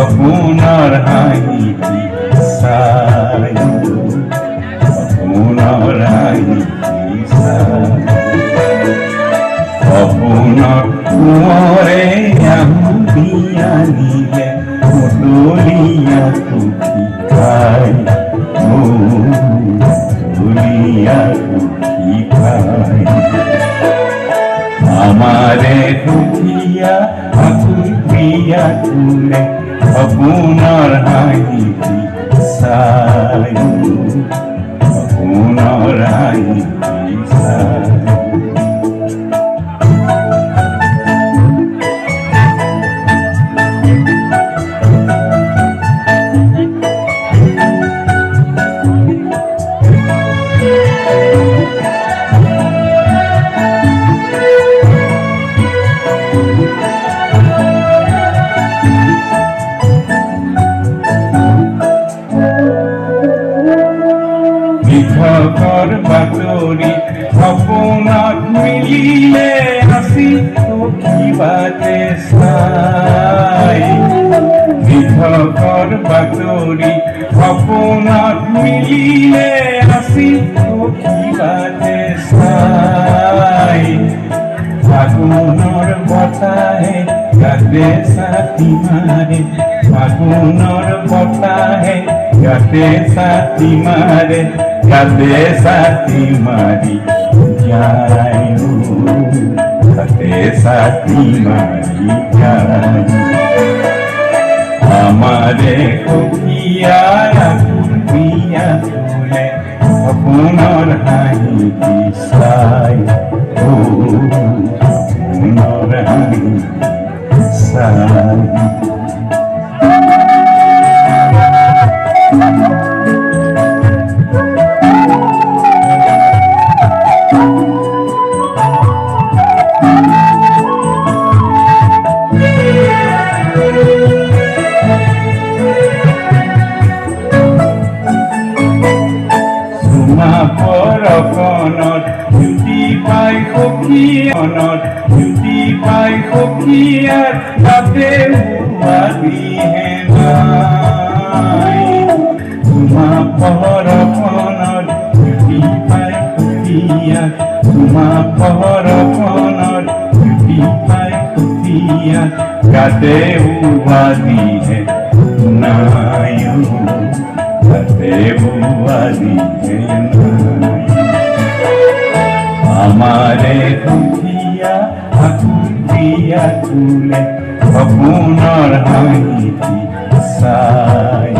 সপোনৰ হাঁহিটি চাই সপোনৰ হাঁহিটি চাই সপোনৰ কোঁৱৰে আহুতি আনিলে মুদলীয়া সুখী পাই মুদলীয়া সুখী পাই আমাৰে দুখিয়া আকুল প্ৰিয়া তুলে সপোনৰ হাঁহিটি চাই সপোনৰ হাঁহিটি চাই কৃষকৰ বাতৰি সপোনত মিলিলে আসি কিবাতে চাই কৃষকৰ বাতৰি সপোনত মিলিলে আসি কিবাতে চাই ফাগুনৰ বতাহে গাতে ছাতি মাৰে ফাগুনৰ বতাহে গাতে ছাতি মাৰে গাতে ছাতি মাৰি যায় গাতে ছাতি মাৰি যায় আমাৰে সখীয়া আকুল প্ৰিয়া তোলে সপোনৰ হাঁহিটি চাই সপোনৰ হাঁহিটি চাই পৰকণত জুতি পাই সখীয়নত জুতি পাই সখীয়াৰ তাতে হোৱাদিহে নাই তোমা পৰকণত জুতি পাই সখীয়াৰ তোমা পৰকণত জুতি পাই সখীয়াৰ তাতে হোৱাদিহে নাই তাতে হোৱাদিহে নাই আমাৰে দুখিয়া আকুল প্ৰিয়া তুলে সপোনৰ হাঁহিটি চাই